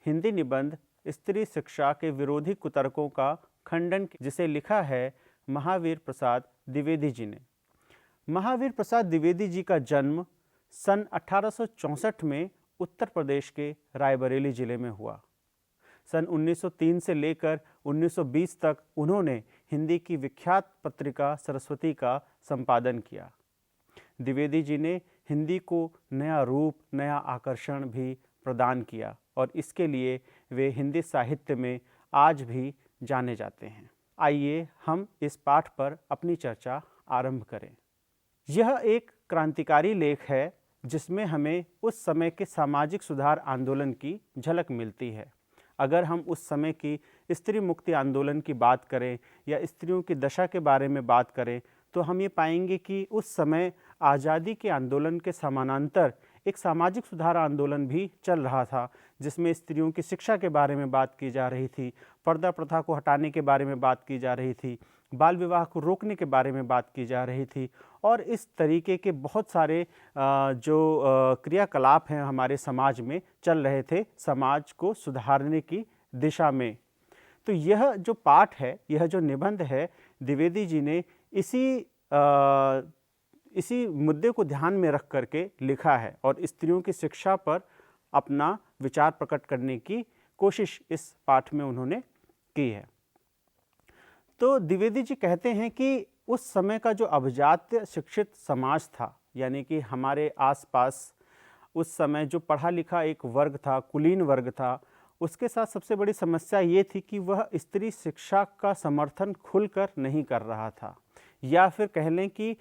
हिंदी निबंध स्त्री शिक्षा के विरोधी कुतर्कों का खंडन, जिसे लिखा है महावीर प्रसाद द्विवेदी जी ने। महावीर प्रसाद द्विवेदी जी का जन्म सन 1864 में उत्तर प्रदेश के रायबरेली जिले में हुआ। सन 1903 से लेकर 1920 तक उन्होंने हिंदी की विख्यात पत्रिका सरस्वती का संपादन किया। द्विवेदी जी ने हिंदी को नया रूप, नया आकर्षण भी प्रदान किया और इसके लिए वे हिंदी साहित्य में आज भी जाने जाते हैं। आइए हम इस पाठ पर अपनी चर्चा आरंभ करें। यह एक क्रांतिकारी लेख है जिसमें हमें उस समय के सामाजिक सुधार आंदोलन की झलक मिलती है। अगर हम उस समय की स्त्री मुक्ति आंदोलन की बात करें या स्त्रियों की दशा के बारे में बात करें तो हम ये पाएंगे कि उस समय आज़ादी के आंदोलन के समानांतर एक सामाजिक सुधार आंदोलन भी चल रहा था, जिसमें स्त्रियों की शिक्षा के बारे में बात की जा रही थी, पर्दा प्रथा को हटाने के बारे में बात की जा रही थी, बाल विवाह को रोकने के बारे में बात की जा रही थी और इस तरीके के बहुत सारे जो क्रियाकलाप हैं हमारे समाज में चल रहे थे समाज को सुधारने की दिशा में। तो यह जो पाठ है, यह जो निबंध है, द्विवेदी जी ने इसी मुद्दे को ध्यान में रख करके लिखा है और स्त्रियों की शिक्षा पर अपना विचार प्रकट करने की कोशिश इस पाठ में उन्होंने की है। तो द्विवेदी जी कहते हैं कि उस समय का जो अभिजात्य शिक्षित समाज था, यानी कि हमारे आसपास उस समय जो पढ़ा लिखा एक वर्ग था, कुलीन वर्ग था, उसके साथ सबसे बड़ी समस्या ये थी कि वह स्त्री शिक्षा का समर्थन खुलकर नहीं कर रहा था, या फिर कह लें कि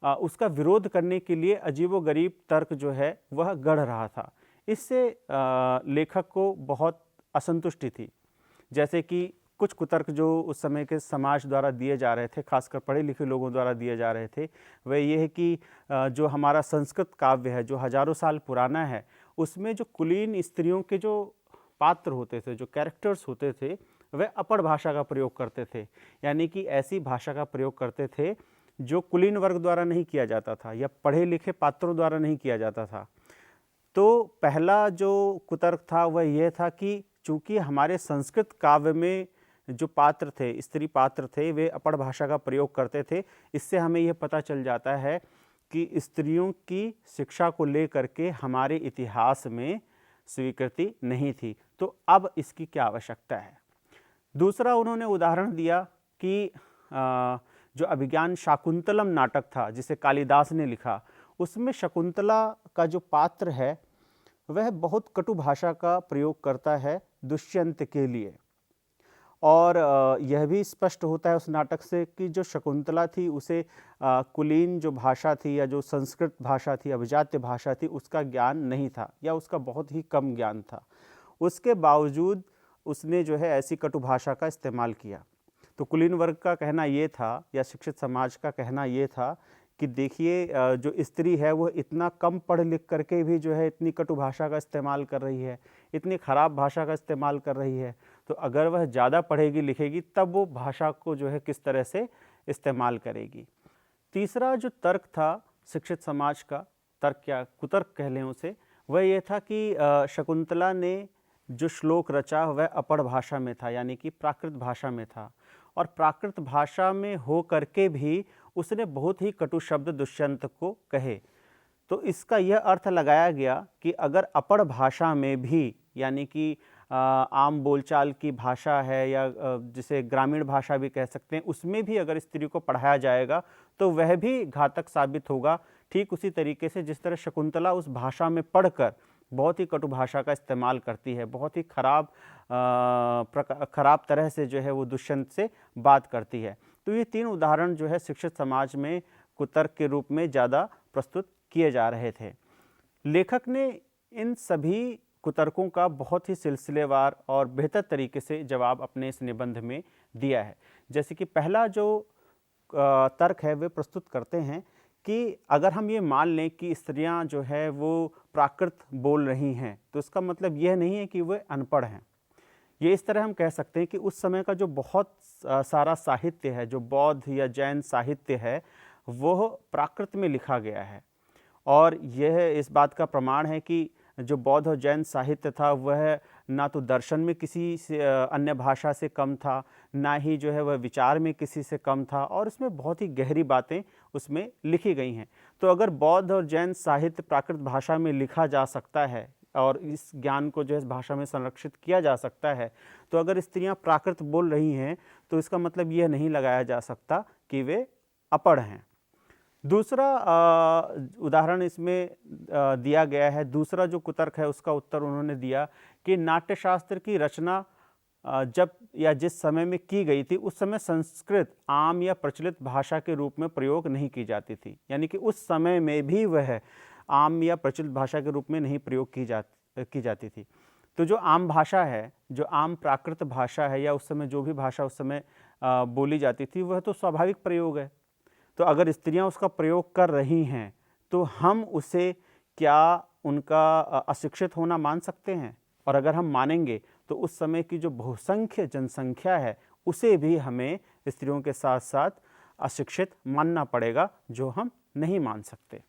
उसका विरोध करने के लिए अजीबोगरीब तर्क जो है वह गढ़ रहा था। इससे लेखक को बहुत असंतुष्टि थी। जैसे कि कुछ कुतर्क जो उस समय के समाज द्वारा दिए जा रहे थे, खासकर पढ़े लिखे लोगों द्वारा दिए जा रहे थे, वह ये है कि जो हमारा संस्कृत काव्य है जो हजारों साल पुराना है, उसमें जो कुलीन स्त्रियों के जो पात्र होते थे, जो कैरेक्टर्स होते थे, वह अपढ़ भाषा का प्रयोग करते थे, यानी कि ऐसी भाषा का प्रयोग करते थे जो कुलीन वर्ग द्वारा नहीं किया जाता था या पढ़े लिखे पात्रों द्वारा नहीं किया जाता था। तो पहला जो कुतर्क था वह यह था कि चूंकि हमारे संस्कृत काव्य में जो पात्र थे, स्त्री पात्र थे, वे अपढ़ भाषा का प्रयोग करते थे। इससे हमें यह पता चल जाता है कि स्त्रियों की शिक्षा को लेकर के हमारे इतिहास में स्वीकृति नहीं थी, तो अब इसकी क्या आवश्यकता है। दूसरा उन्होंने उदाहरण दिया कि जो अभिज्ञान शाकुंतलम नाटक था जिसे कालिदास ने लिखा, उसमें शकुंतला का जो पात्र है वह बहुत कटु भाषा का प्रयोग करता है दुष्यंत के लिए, और यह भी स्पष्ट होता है उस नाटक से कि जो शकुंतला थी उसे कुलीन जो भाषा थी या जो संस्कृत भाषा थी, अभिजात्य भाषा थी, उसका ज्ञान नहीं था या उसका बहुत ही कम ज्ञान था। उसके बावजूद उसने जो है ऐसी कटु भाषा का इस्तेमाल किया। तो कुलीन वर्ग का कहना ये था या शिक्षित समाज का कहना ये था कि देखिए जो स्त्री है वह इतना कम पढ़ लिख करके भी जो है इतनी कटु भाषा का इस्तेमाल कर रही है, इतनी खराब भाषा का इस्तेमाल कर रही है, तो अगर वह ज़्यादा पढ़ेगी लिखेगी तब वो भाषा को जो है किस तरह से इस्तेमाल करेगी। तीसरा जो तर्क था शिक्षित समाज का, तर्क या कुतर्क कह लें उसे, वह ये था कि शकुंतला ने जो श्लोक रचा वह अपढ़ भाषा में था, यानी कि प्राकृत भाषा में था, और प्राकृत भाषा में हो करके भी उसने बहुत ही कटु शब्द दुष्यंत को कहे। तो इसका यह अर्थ लगाया गया कि अगर अपढ़ भाषा में भी, यानी कि आम बोलचाल की भाषा है या जिसे ग्रामीण भाषा भी कह सकते हैं, उसमें भी अगर स्त्री को पढ़ाया जाएगा तो वह भी घातक साबित होगा। ठीक उसी तरीके से जिस तरह शकुंतला उस भाषा में पढ़कर बहुत ही कटु भाषा का इस्तेमाल करती है, बहुत ही खराब तरह से जो है वो दुष्यंत से बात करती है। तो ये तीन उदाहरण जो है शिक्षित समाज में कुतर्क के रूप में ज़्यादा प्रस्तुत किए जा रहे थे। लेखक ने इन सभी कुतर्कों का बहुत ही सिलसिलेवार और बेहतर तरीके से जवाब अपने इस निबंध में दिया है। जैसे कि पहला जो तर्क है वे प्रस्तुत करते हैं कि अगर हम ये मान लें कि स्त्रियां जो है वो प्राकृत बोल रही हैं, तो इसका मतलब यह नहीं है कि वे अनपढ़ हैं। ये इस तरह हम कह सकते हैं कि उस समय का जो बहुत सारा साहित्य है, जो बौद्ध या जैन साहित्य है, वह प्राकृत में लिखा गया है, और यह इस बात का प्रमाण है कि जो बौद्ध और जैन साहित्य था वह ना तो दर्शन में किसी से अन्य भाषा से कम था, ना ही जो है वह विचार में किसी से कम था, और उसमें बहुत ही गहरी बातें उसमें लिखी गई हैं। तो अगर बौद्ध और जैन साहित्य प्राकृत भाषा में लिखा जा सकता है और इस ज्ञान को जो है इस भाषा में संरक्षित किया जा सकता है, तो अगर स्त्रियां प्राकृत बोल रही हैं तो इसका मतलब यह नहीं लगाया जा सकता कि वे अपढ़ हैं। दूसरा उदाहरण इसमें दिया गया है, दूसरा जो कुतर्क है उसका उत्तर उन्होंने दिया कि नाट्यशास्त्र की रचना जब या जिस समय में की गई थी उस समय संस्कृत आम या प्रचलित भाषा के रूप में प्रयोग नहीं की जाती थी, यानी कि उस समय में भी वह आम या प्रचलित भाषा के रूप में नहीं प्रयोग की जाती थी। तो जो आम भाषा है, जो आम प्राकृत भाषा है, या उस समय जो भी भाषा उस समय बोली जाती थी, वह तो स्वाभाविक प्रयोग है। तो अगर स्त्रियां उसका प्रयोग कर रही हैं तो हम उसे क्या उनका अशिक्षित होना मान सकते हैं? और अगर हम मानेंगे तो उस समय की जो बहुसंख्य जनसंख्या है उसे भी हमें स्त्रियों के साथ साथ अशिक्षित मानना पड़ेगा, जो हम नहीं मान सकते।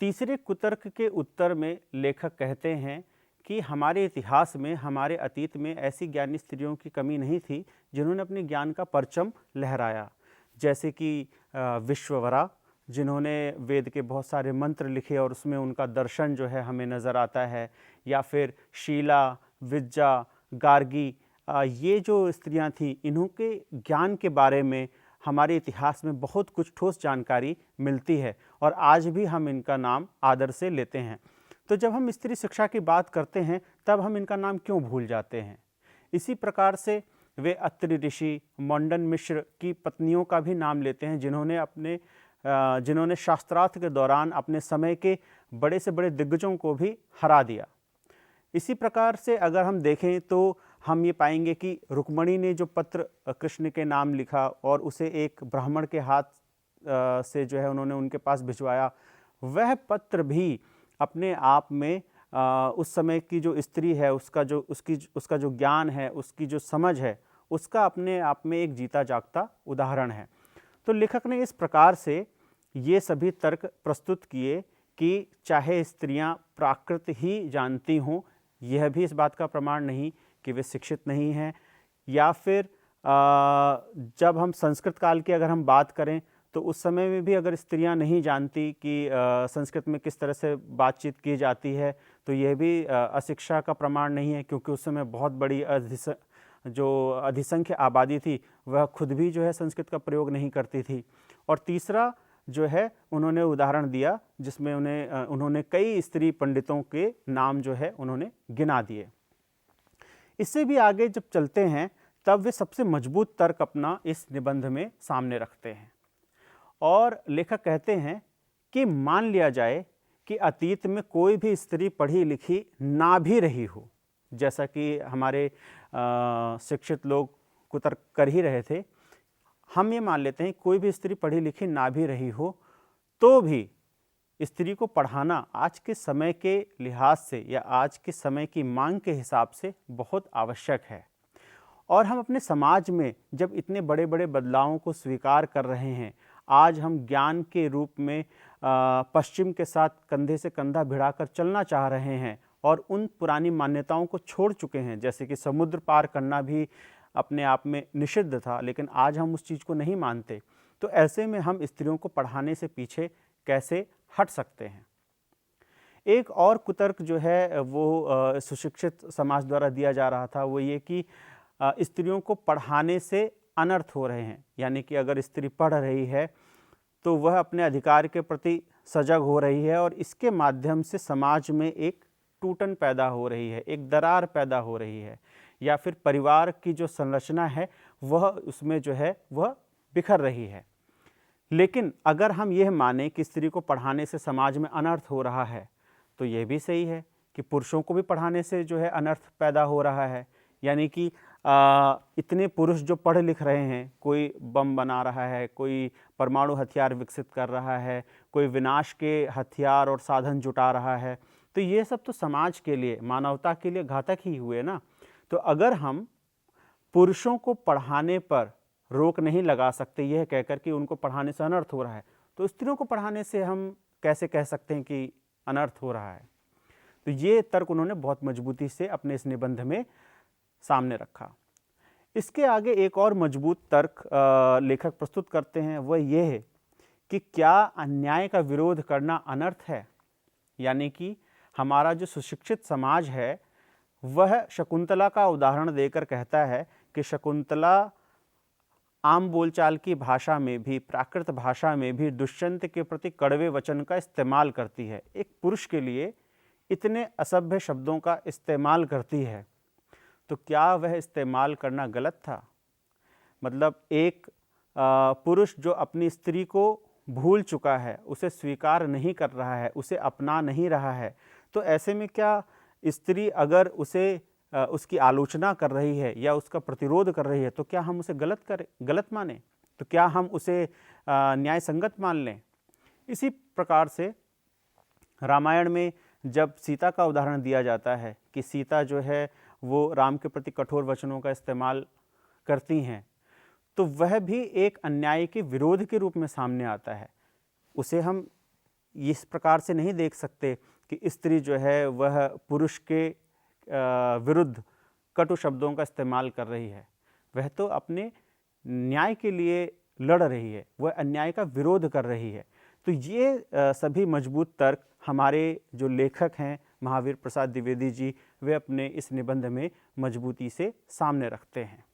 तीसरे कुतर्क के उत्तर में लेखक कहते हैं कि हमारे इतिहास में, हमारे अतीत में ऐसी ज्ञानी स्त्रियों की कमी नहीं थी जिन्होंने अपने ज्ञान का परचम लहराया, जैसे कि विश्ववरा, जिन्होंने वेद के बहुत सारे मंत्र लिखे और उसमें उनका दर्शन जो है हमें नज़र आता है, या फिर शीला, विज्जा, गार्गी, ये जो स्त्रियां थीं, इन्हों के ज्ञान के बारे में हमारे इतिहास में बहुत कुछ ठोस जानकारी मिलती है और आज भी हम इनका नाम आदर से लेते हैं। तो जब हम स्त्री शिक्षा की बात करते हैं तब हम इनका नाम क्यों भूल जाते हैं? इसी प्रकार से वे अत्रि ऋषि, मंडन मिश्र की पत्नियों का भी नाम लेते हैं, जिन्होंने शास्त्रार्थ के दौरान अपने समय के बड़े से बड़े दिग्गजों को भी हरा दिया। इसी प्रकार से अगर हम देखें तो हम ये पाएंगे कि रुक्मणी ने जो पत्र कृष्ण के नाम लिखा और उसे एक ब्राह्मण के हाथ से जो है उन्होंने उनके पास भिजवाया, वह पत्र भी अपने आप में उस समय की जो स्त्री है उसका जो ज्ञान है, उसकी जो समझ है, उसका अपने आप में एक जीता जागता उदाहरण है। तो लेखक ने इस प्रकार से ये सभी तर्क प्रस्तुत किए कि चाहे स्त्रियां प्राकृत ही जानती हों, यह भी इस बात का प्रमाण नहीं कि वे शिक्षित नहीं हैं, या फिर जब हम संस्कृत काल की अगर हम बात करें तो उस समय में भी अगर स्त्रियां नहीं जानती कि संस्कृत में किस तरह से बातचीत की जाती है, तो यह भी अशिक्षा का प्रमाण नहीं है, क्योंकि उस समय बहुत बड़ी जो अधिसंख्य आबादी थी वह खुद भी जो है संस्कृत का प्रयोग नहीं करती थी। और तीसरा जो है उन्होंने उदाहरण दिया जिसमें उन्होंने कई स्त्री पंडितों के नाम जो है उन्होंने गिना दिए। इससे भी आगे जब चलते हैं तब वे सबसे मजबूत तर्क अपना इस निबंध में सामने रखते हैं और लेखक कहते हैं कि मान लिया जाए कि अतीत में कोई भी स्त्री पढ़ी लिखी ना भी रही हो, जैसा कि हमारे शिक्षित लोग कुतर्क कर ही रहे थे, हम ये मान लेते हैं कोई भी स्त्री पढ़ी लिखी ना भी रही हो तो भी स्त्री को पढ़ाना आज के समय के लिहाज से या आज के समय की मांग के हिसाब से बहुत आवश्यक है। और हम अपने समाज में जब इतने बड़े बड़े बदलावों को स्वीकार कर रहे हैं, आज हम ज्ञान के रूप में पश्चिम के साथ कंधे से कंधा भिड़ाकर चलना चाह रहे हैं और उन पुरानी मान्यताओं को छोड़ चुके हैं, जैसे कि समुद्र पार करना भी अपने आप में निषिद्ध था, लेकिन आज हम उस चीज़ को नहीं मानते। तो ऐसे में हम स्त्रियों को पढ़ाने से पीछे कैसे हट सकते हैं? एक और कुतर्क जो है वो सुशिक्षित समाज द्वारा दिया जा रहा था, वो ये कि स्त्रियों को पढ़ाने से अनर्थ हो रहे हैं, यानी कि अगर स्त्री पढ़ रही है तो वह अपने अधिकार के प्रति सजग हो रही है और इसके माध्यम से समाज में एक टूटन पैदा हो रही है, एक दरार पैदा हो रही है, या फिर परिवार की जो संरचना है वह उसमें जो है वह बिखर रही है। लेकिन अगर हम यह माने कि स्त्री को पढ़ाने से समाज में अनर्थ हो रहा है, तो यह भी सही है कि पुरुषों को भी पढ़ाने से जो है अनर्थ पैदा हो रहा है, यानी कि इतने पुरुष जो पढ़ लिख रहे हैं, कोई बम बना रहा है, कोई परमाणु हथियार विकसित कर रहा है, कोई विनाश के हथियार और साधन जुटा रहा है, तो ये सब तो समाज के लिए, मानवता के लिए घातक ही हुए ना। तो अगर हम पुरुषों को पढ़ाने पर रोक नहीं लगा सकते यह कहकर कि उनको पढ़ाने से अनर्थ हो रहा है, तो स्त्रियों को पढ़ाने से हम कैसे कह सकते हैं कि अनर्थ हो रहा है? तो ये तर्क उन्होंने बहुत मजबूती से अपने इस निबंध में सामने रखा। इसके आगे एक और मजबूत तर्क लेखक प्रस्तुत करते हैं, वह ये है कि क्या अन्याय का विरोध करना अनर्थ है। यानी कि हमारा जो सुशिक्षित समाज है वह शकुंतला का उदाहरण देकर कहता है कि शकुंतला आम बोलचाल की भाषा में भी, प्राकृत भाषा में भी दुष्यंत के प्रति कड़वे वचन का इस्तेमाल करती है। एक पुरुष के लिए इतने असभ्य शब्दों का इस्तेमाल करती है, तो क्या वह इस्तेमाल करना गलत था? मतलब एक पुरुष जो अपनी स्त्री को भूल चुका है, उसे स्वीकार नहीं कर रहा है, उसे अपना नहीं रहा है, तो ऐसे में क्या स्त्री अगर उसे उसकी आलोचना कर रही है या उसका प्रतिरोध कर रही है, तो क्या हम उसे गलत माने? तो क्या हम उसे न्याय संगत मान लें? इसी प्रकार से रामायण में जब सीता का उदाहरण दिया जाता है कि सीता जो है वो राम के प्रति कठोर वचनों का इस्तेमाल करती हैं, तो वह भी एक अन्याय के विरोध के रूप में सामने आता है। उसे हम इस प्रकार से नहीं देख सकते कि स्त्री जो है वह पुरुष के विरुद्ध कटु शब्दों का इस्तेमाल कर रही है। वह तो अपने न्याय के लिए लड़ रही है, वह अन्याय का विरोध कर रही है। तो ये सभी मजबूत तर्क हमारे जो लेखक हैं महावीर प्रसाद द्विवेदी जी, वे अपने इस निबंध में मजबूती से सामने रखते हैं।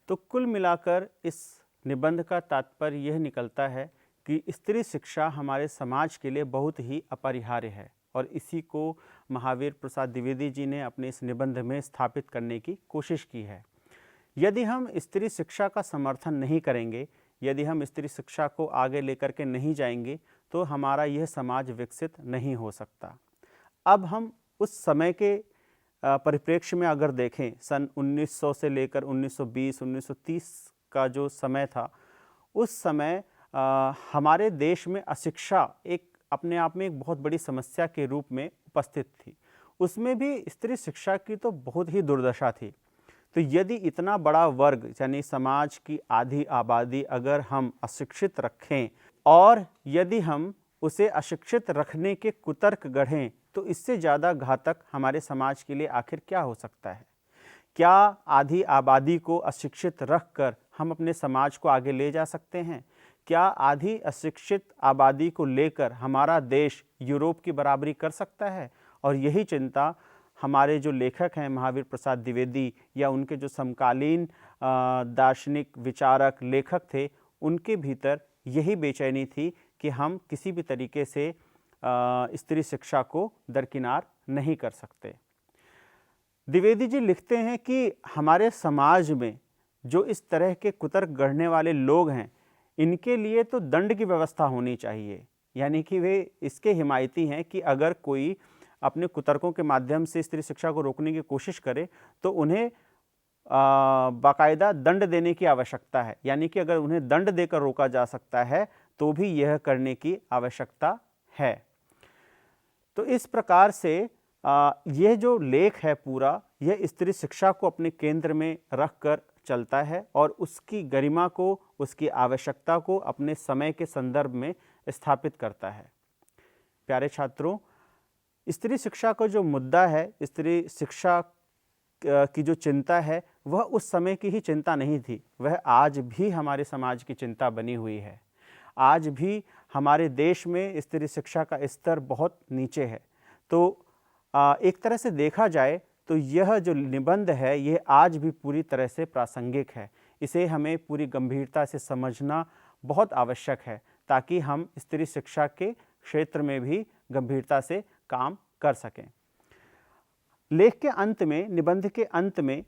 तो कुल मिलाकर इस निबंध का तात्पर्य यह निकलता है कि स्त्री शिक्षा हमारे समाज के लिए बहुत ही अपरिहार्य है, और इसी को महावीर प्रसाद द्विवेदी जी ने अपने इस निबंध में स्थापित करने की कोशिश की है। यदि हम स्त्री शिक्षा का समर्थन नहीं करेंगे, यदि हम स्त्री शिक्षा को आगे लेकर के नहीं जाएंगे, तो हमारा यह समाज विकसित नहीं हो सकता। अब हम उस समय के परिप्रेक्ष्य में अगर देखें, सन 1900 से लेकर 1920, 1930 का जो समय था, उस समय हमारे देश में अशिक्षा एक अपने आप में एक बहुत बड़ी समस्या के रूप में उपस्थित थी। उसमें भी स्त्री शिक्षा की तो बहुत ही दुर्दशा थी। तो यदि इतना बड़ा वर्ग यानी समाज की आधी आबादी अगर हम अशिक्षित रखें, और यदि हम उसे अशिक्षित रखने के कुतर्क गढ़ें, तो इससे ज़्यादा घातक हमारे समाज के लिए आखिर क्या हो सकता है? क्या आधी आबादी को अशिक्षित रखकर हम अपने समाज को आगे ले जा सकते हैं? क्या आधी अशिक्षित आबादी को लेकर हमारा देश यूरोप की बराबरी कर सकता है? और यही चिंता हमारे जो लेखक हैं महावीर प्रसाद द्विवेदी या उनके जो समकालीन दार्शनिक विचारक लेखक थे, उनके भीतर यही बेचैनी थी कि हम किसी भी तरीके से स्त्री शिक्षा को दरकिनार नहीं कर सकते। द्विवेदी जी लिखते हैं कि हमारे समाज में जो इस तरह के कुतर्क गढ़ने वाले लोग हैं, इनके लिए तो दंड की व्यवस्था होनी चाहिए। यानी कि वे इसके हिमायती हैं कि अगर कोई अपने कुतर्कों के माध्यम से स्त्री शिक्षा को रोकने की कोशिश करे, तो उन्हें बाकायदा दंड देने की आवश्यकता है। यानी कि अगर उन्हें दंड देकर रोका जा सकता है, तो भी यह करने की आवश्यकता है। तो इस प्रकार से यह जो लेख है पूरा, यह स्त्री शिक्षा को अपने केंद्र में रखकर चलता है और उसकी गरिमा को, उसकी आवश्यकता को अपने समय के संदर्भ में स्थापित करता है। प्यारे छात्रों, स्त्री शिक्षा का जो मुद्दा है, स्त्री शिक्षा की जो चिंता है, वह उस समय की ही चिंता नहीं थी, वह आज भी हमारे समाज की चिंता बनी हुई है। आज भी हमारे देश में स्त्री शिक्षा का स्तर बहुत नीचे है। तो एक तरह से देखा जाए तो यह जो निबंध है, यह आज भी पूरी तरह से प्रासंगिक है। इसे हमें पूरी गंभीरता से समझना बहुत आवश्यक है, ताकि हम स्त्री शिक्षा के क्षेत्र में भी गंभीरता से काम कर सकें। लेख के अंत में, निबंध के अंत में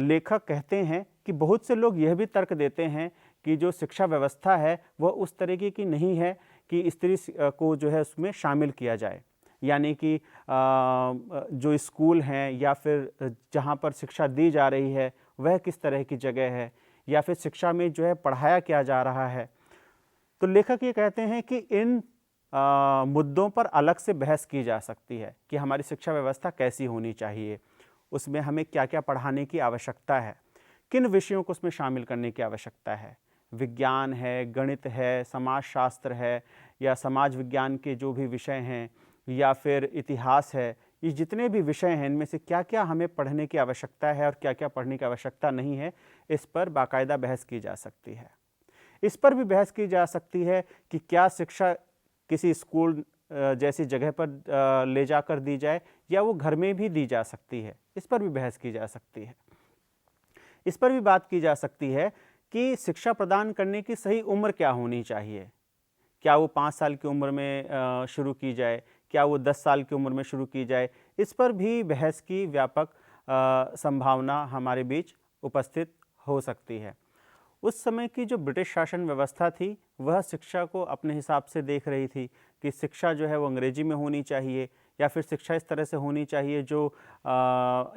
लेखक कहते हैं कि बहुत से लोग यह भी तर्क देते हैं कि जो शिक्षा व्यवस्था है वह उस तरीके की नहीं है कि स्त्री को जो है उसमें शामिल किया जाए। यानी कि जो स्कूल हैं या फिर जहाँ पर शिक्षा दी जा रही है वह किस तरह की जगह है, या फिर शिक्षा में जो है पढ़ाया क्या जा रहा है। तो लेखक ये कहते हैं कि इन मुद्दों पर अलग से बहस की जा सकती है कि हमारी शिक्षा व्यवस्था कैसी होनी चाहिए, उसमें हमें क्या क्या पढ़ाने की आवश्यकता है, किन विषयों को उसमें शामिल करने की आवश्यकता है। विज्ञान है, गणित है, समाजशास्त्र है, या समाज विज्ञान के जो भी विषय हैं, या फिर इतिहास है, ये जितने भी विषय हैं इनमें से क्या क्या हमें पढ़ने की आवश्यकता है और क्या क्या पढ़ने की आवश्यकता नहीं है, इस पर बाकायदा बहस की जा सकती है। इस पर भी बहस की जा सकती है कि क्या शिक्षा किसी स्कूल जैसी जगह पर ले जाकर दी जाए या वो घर में भी दी जा सकती है, इस पर भी बहस की जा सकती है। इस पर भी बात की जा सकती है कि शिक्षा प्रदान करने की सही उम्र क्या होनी चाहिए। क्या वो 5 साल की उम्र में शुरू की जाए, क्या वो 10 साल की उम्र में शुरू की जाए, इस पर भी बहस की व्यापक संभावना हमारे बीच उपस्थित हो सकती है। उस समय की जो ब्रिटिश शासन व्यवस्था थी वह शिक्षा को अपने हिसाब से देख रही थी कि शिक्षा जो है वो अंग्रेजी में होनी चाहिए या फिर शिक्षा इस तरह से होनी चाहिए जो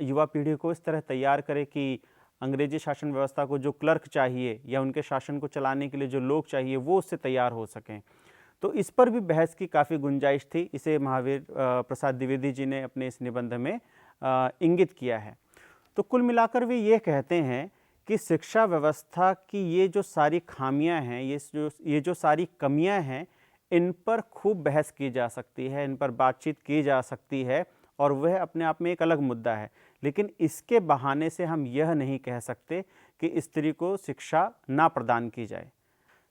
युवा पीढ़ी को इस तरह तैयार करे कि अंग्रेजी शासन व्यवस्था को जो क्लर्क चाहिए या उनके शासन को चलाने के लिए जो लोग चाहिए वो उससे तैयार हो सकें। तो इस पर भी बहस की काफ़ी गुंजाइश थी। इसे महावीर प्रसाद द्विवेदी जी ने अपने इस निबंध में इंगित किया है। तो कुल मिलाकर वे ये कहते हैं कि शिक्षा व्यवस्था की ये जो सारी खामियां हैं, ये जो सारी कमियां हैं, इन पर खूब बहस की जा सकती है, इन पर बातचीत की जा सकती है और वह अपने आप में एक अलग मुद्दा है। लेकिन इसके बहाने से हम यह नहीं कह सकते कि स्त्री को शिक्षा ना प्रदान की जाए।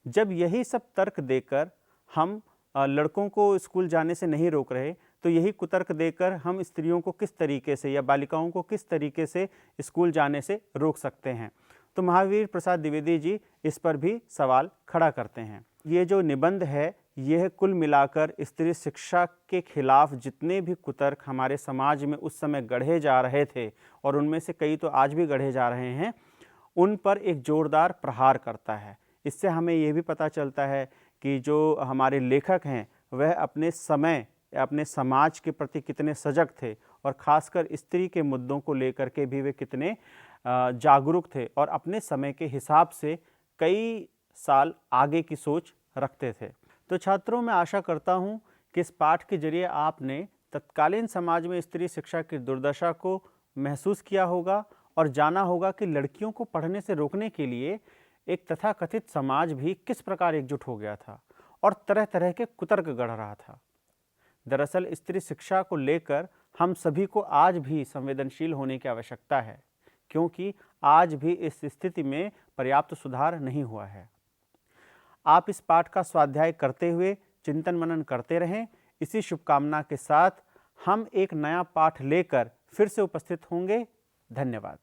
जब यही सब तर्क देकर हम लड़कों को स्कूल जाने से नहीं रोक रहे, तो यही कुतर्क देकर हम स्त्रियों को किस तरीके से या बालिकाओं को किस तरीके से स्कूल जाने से रोक सकते हैं। तो महावीर प्रसाद द्विवेदी जी इस पर भी सवाल खड़ा करते हैं। ये जो निबंध है यह कुल मिलाकर स्त्री शिक्षा के खिलाफ जितने भी कुतर्क हमारे समाज में उस समय गढ़े जा रहे थे और उनमें से कई तो आज भी गढ़े जा रहे हैं, उन पर एक जोरदार प्रहार करता है। इससे हमें यह भी पता चलता है कि जो हमारे लेखक हैं वह अपने समय, अपने समाज के प्रति कितने सजग थे और ख़ासकर स्त्री के मुद्दों को लेकर के भी वे कितने जागरूक थे और अपने समय के हिसाब से कई साल आगे की सोच रखते थे। तो छात्रों, मैं आशा करता हूँ कि इस पाठ के जरिए आपने तत्कालीन समाज में स्त्री शिक्षा की दुर्दशा को महसूस किया होगा और जाना होगा कि लड़कियों को पढ़ने से रोकने के लिए एक तथाकथित समाज भी किस प्रकार एकजुट हो गया था और तरह तरह के कुतर्क गढ़ रहा था। दरअसल स्त्री शिक्षा को लेकर हम सभी को आज भी संवेदनशील होने की आवश्यकता है, क्योंकि आज भी इस स्थिति में पर्याप्त सुधार नहीं हुआ है। आप इस पाठ का स्वाध्याय करते हुए चिंतन मनन करते रहें। इसी शुभकामना के साथ हम एक नया पाठ लेकर फिर से उपस्थित होंगे। धन्यवाद।